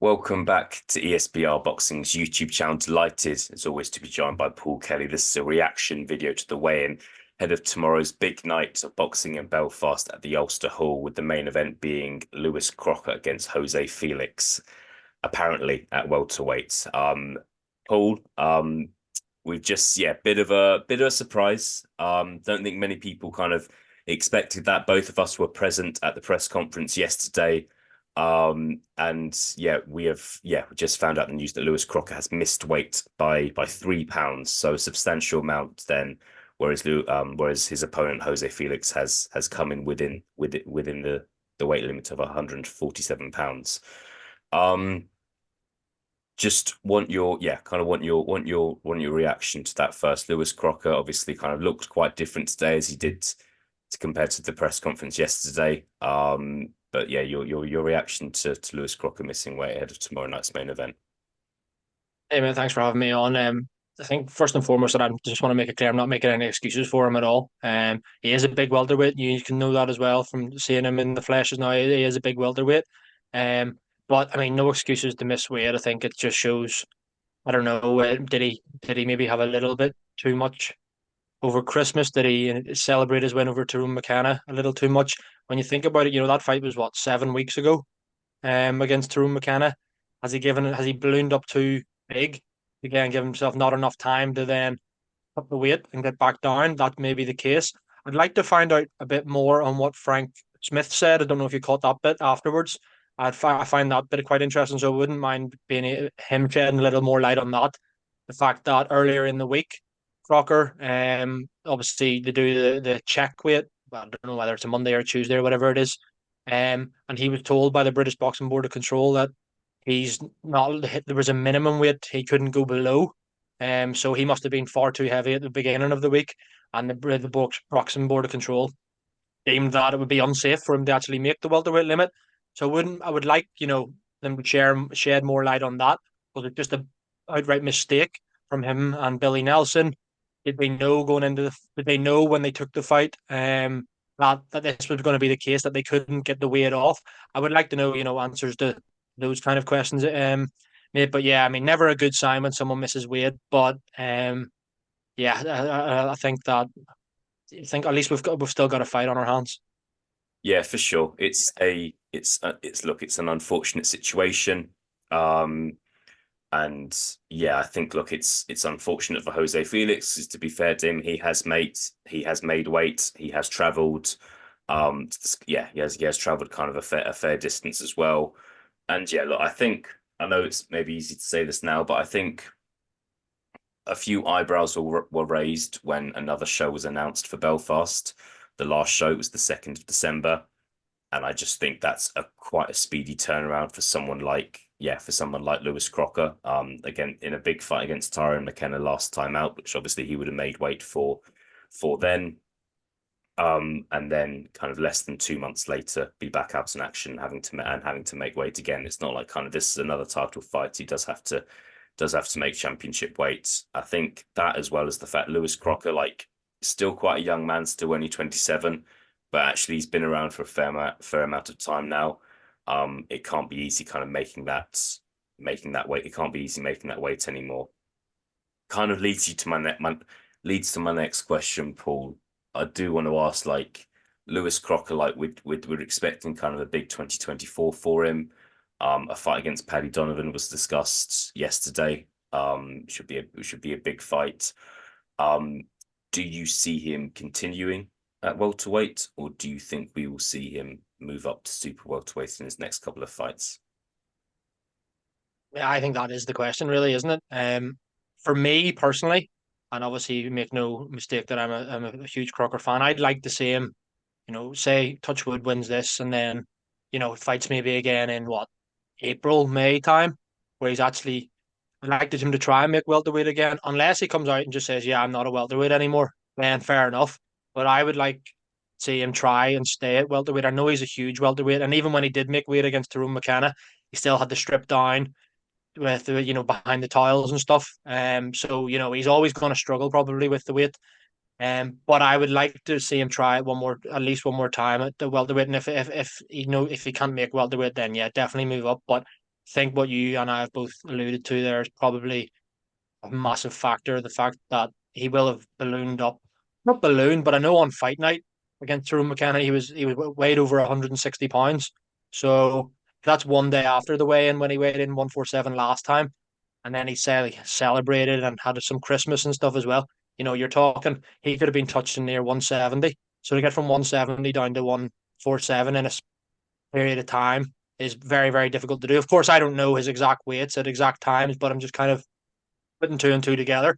Welcome back to ESBR Boxing's YouTube channel. Delighted, as always, to be joined by Paul Kelly. This is a reaction video to the weigh-in ahead of tomorrow's big night of boxing in Belfast at the Ulster Hall, with the main event being Lewis Crocker against Jose Felix, apparently at welterweight. Paul, we've just bit of a surprise. Don't think many people kind of expected that. Both of us were present at the press conference yesterday. And we just found out the news that Lewis Crocker has missed weight by 3 pounds, so a substantial amount then, whereas his opponent Jose Felix has come in within the weight limit of 147 pounds. Um, just want your reaction to that first. Lewis Crocker obviously kind of looked quite different today as he did compared to the press conference yesterday. But yeah, your reaction to Lewis Crocker missing weight ahead of tomorrow night's main event. Hey man, thanks for having me on. I think first and foremost that I just want to make it clear I'm not making any excuses for him at all. He is a big welterweight. You can know that as well from seeing him in the flesh now. He is a big welterweight. But I mean, no excuses to miss weight. I think it just shows. I don't know. Did he maybe have a little bit too much over Christmas? Did he celebrate his win over Tyrone McKenna a little too much? When you think about it, that fight was what, 7 weeks ago. Against Tyrone McKenna. Has he ballooned up too big? Again, give himself not enough time to then up the weight and get back down. That may be the case. I'd like to find out a bit more on what Frank Smith said. I don't know if you caught that bit afterwards. I find that bit quite interesting, so I wouldn't mind being him shedding a little more light on that. The fact that earlier in the week, Crocker, obviously they do the check weight. Well, I don't know whether it's a Monday or Tuesday or whatever it is. And he was told by the British Boxing Board of Control that he's not there was a minimum weight he couldn't go below. So he must have been far too heavy at the beginning of the week, and the Boxing Board of Control deemed that it would be unsafe for him to actually make the welterweight limit. So I would like, them to shed more light on that. Was it just a outright mistake from him and Billy Nelson? Did they know when they took the fight, that this was going to be the case, that they couldn't get the weight off? I would like to know, answers to those kind of questions. Mate, but yeah, I mean, never a good sign when someone misses weight. But yeah, I think at least we've still got a fight on our hands. Yeah, for sure. It's an unfortunate situation. Um, and yeah, I think look, it's unfortunate for Jose Felix. To be fair to him, he has made weight, he has travelled. Yeah, he has travelled kind of a fair distance as well. And yeah, look, I know it's maybe easy to say this now, but I think a few eyebrows were raised when another show was announced for Belfast. The last show was the 2nd of December, and I just think that's quite a speedy turnaround for someone like Lewis Crocker. Again, in a big fight against Tyrone McKenna last time out, which obviously he would have made weight for then. And then kind of less than 2 months later, be back out in action, having to make weight again. It's not like kind of this is another title fight. He does have to make championship weight. I think that, as well as the fact Lewis Crocker, like, still quite a young man, still only 27, but actually he's been around for a fair amount of time now. It can't be easy kind of making that weight. It can't be easy making that weight anymore. Kind of leads to my next question, Paul. I do want to ask, like, Lewis Crocker, like we're expecting kind of a big 2024 for him. A fight against Paddy Donovan was discussed yesterday. Should be a big fight. Um, do you see him continuing at welterweight, or do you think we will see him move up to super welterweight in his next couple of fights? Yeah, I think that is the question, really, isn't it? For me personally, and obviously make no mistake that I'm a huge Crocker fan. I'd like to see him, say Touchwood wins this, and then, fights maybe again in what, April, May time, where he's actually. I'd like him to try and make welterweight again, unless he comes out and just says, "Yeah, I'm not a welterweight anymore." Then fair enough. But I would like to see him try and stay at welterweight. I know he's a huge welterweight, and even when he did make weight against Tyrone McKenna, he still had to strip down with behind the tiles and stuff. So he's always going to struggle probably with the weight. But I would like to see him try it at least one more time at the welterweight. And if he can't make welterweight, then yeah, definitely move up. But think what you and I have both alluded to there is probably a massive factor. The fact that he will have ballooned up, not ballooned, but I know on fight night against Tyrone McKenna, he was weighed over 160 pounds. So that's one day after the weigh-in when he weighed in 147 last time. And then he said he celebrated and had some Christmas and stuff as well. You're talking he could have been touching near 170. So to get from 170 down to 147 in a period of time is very, very difficult to do. Of course, I don't know his exact weights at exact times, but I'm just kind of putting two and two together.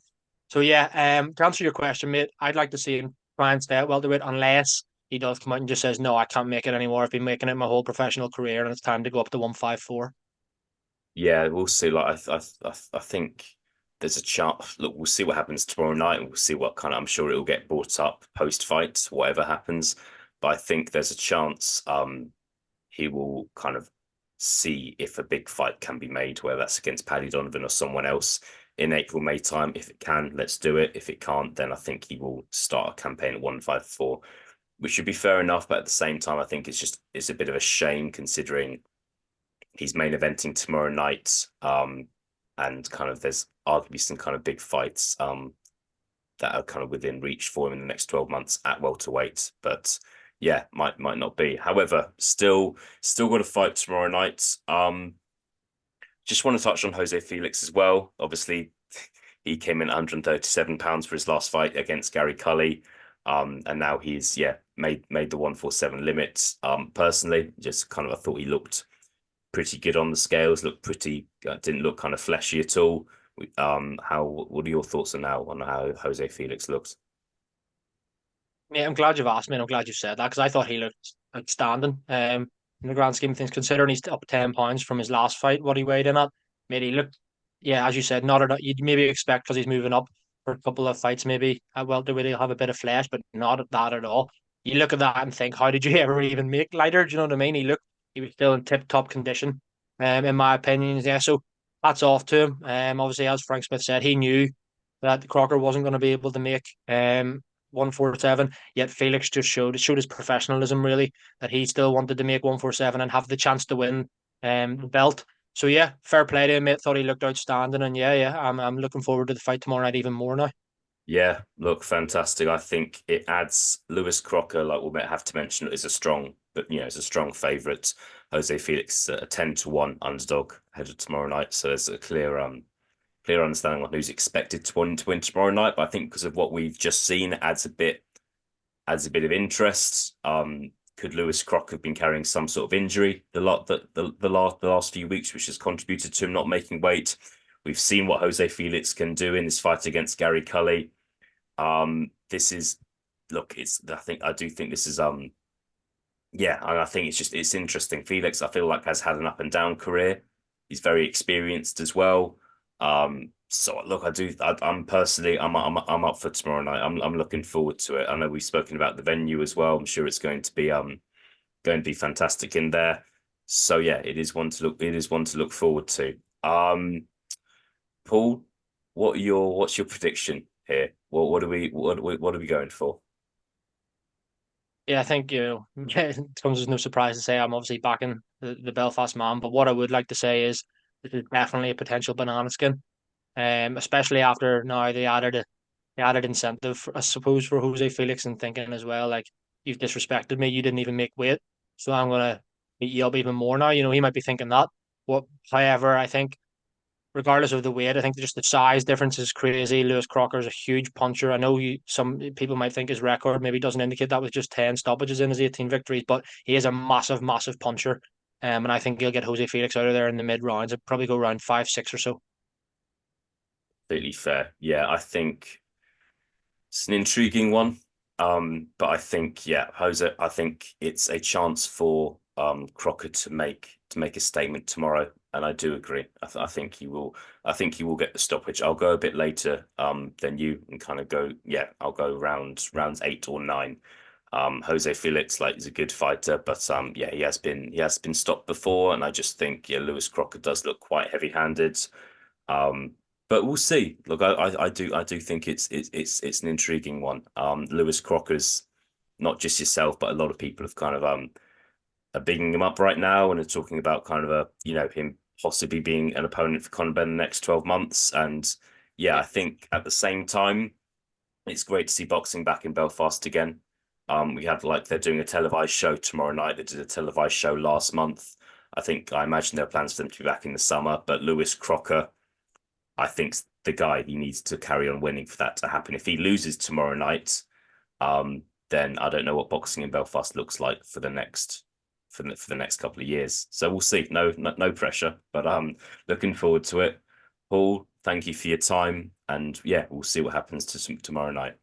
So yeah, to answer your question, mate, I'd like to see him try and stay at welterweight unless he does come out and just says, no, I can't make it anymore. I've been making it my whole professional career and it's time to go up to 154. Yeah, we'll see. Like I think there's a chance. Look, we'll see what happens tomorrow night, and we'll see what kind of. I'm sure it will get brought up post fight, whatever happens. But I think there's a chance he will kind of see if a big fight can be made, whether that's against Paddy Donovan or someone else in April, May time. If it can, let's do it. If it can't, then I think he will start a campaign at 154, which should be fair enough. But at the same time, I think it's a bit of a shame considering he's main eventing tomorrow night. And kind of there's arguably some kind of big fights that are kind of within reach for him in the next 12 months at welterweight. But yeah, might not be. However, still got a fight tomorrow night. Just want to touch on Jose Felix as well. Obviously, he came in at 137 pounds for his last fight against Gary Cully. And now he's made the 147 limit. Personally, just kind of I thought he looked pretty good on the scales. Looked pretty, didn't look kind of fleshy at all. What are your thoughts on how Jose Felix looks? Yeah, I'm glad you've asked me and I'm glad you said that because I thought he looked outstanding. In the grand scheme of things, considering he's up 10 pounds from his last fight, what he weighed in at, made he looked, yeah, as you said, not at you'd maybe expect because he's moving up for a couple of fights, maybe at welterweight he'll have a bit of flesh, but not at that at all. You look at that and think, how did you ever even make lighter? Do you know what I mean? He was still in tip-top condition, in my opinion. Yeah, so that's off to him. Obviously, as Frank Smith said, he knew that Crocker wasn't going to be able to make 147. Yet Felix just showed his professionalism really that he still wanted to make 147 and have the chance to win the belt. So yeah, fair play to him, mate. Thought he looked outstanding, and yeah, I'm looking forward to the fight tomorrow night even more now. Yeah, look, fantastic. I think it adds Lewis Crocker, like we'll have to mention, is a strong, but is a strong favourite. Jose Felix, a 10-1 underdog ahead of tomorrow night. So there's a clear understanding on who's expected to win tomorrow night. But I think because of what we've just seen, it adds a bit of interest. Could Lewis Crocker have been carrying some sort of injury the last few weeks, which has contributed to him not making weight? We've seen what Jose Felix can do in his fight against Gary Cully. This is look, I do think this is yeah, and I think it's interesting. Felix, I feel like has had an up and down career. He's very experienced as well. So look, I'm up for tomorrow night. I'm looking forward to it. I know we've spoken about the venue as well. I'm sure it's going to be fantastic in there. So yeah, it is one to look forward to. Paul, what's your prediction here? What are we going for? Yeah, I think it comes as no surprise to say I'm obviously backing the Belfast man, but what I would like to say is this is definitely a potential banana skin. Especially after now the added incentive, I suppose, for Jose Felix and thinking as well, like you've disrespected me, you didn't even make weight, so I'm gonna beat you up even more now. He might be thinking that. However, I think regardless of the weight, I think just the size difference is crazy. Lewis Crocker is a huge puncher. I know some people might think his record maybe doesn't indicate that with just 10 stoppages in his 18 victories, but he is a massive, massive puncher. And I think he'll get Jose Felix out of there in the mid rounds. It'll probably go around 5, 6 or so. Completely fair. Yeah, I think it's an intriguing one. But I think, yeah, Jose, I think it's a chance for Crocker to make a statement tomorrow, and I do agree. I think he will. I think he will get the stoppage. I'll go a bit later than you and kind of go. Yeah, I'll go rounds 8 or 9. Jose Felix, like, is a good fighter, but yeah, he has been stopped before, and I just think, yeah, Lewis Crocker does look quite heavy-handed. Um, but we'll see. Look, I do think it's an intriguing one. Lewis Crocker's not just yourself, but a lot of people have kind of are bigging him up right now and are talking about kind of him possibly being an opponent for Conor Benn the next 12 months. And yeah, I think at the same time, it's great to see boxing back in Belfast again. We had like they're doing a televised show tomorrow night. They did a televised show last month. I imagine there are plans for them to be back in the summer, but Lewis Crocker, I think the guy he needs to carry on winning for that to happen. If he loses tomorrow night, then I don't know what boxing in Belfast looks like for the next couple of years. So we'll see. No pressure, but looking forward to it. Paul, thank you for your time, and yeah, we'll see what happens tomorrow night.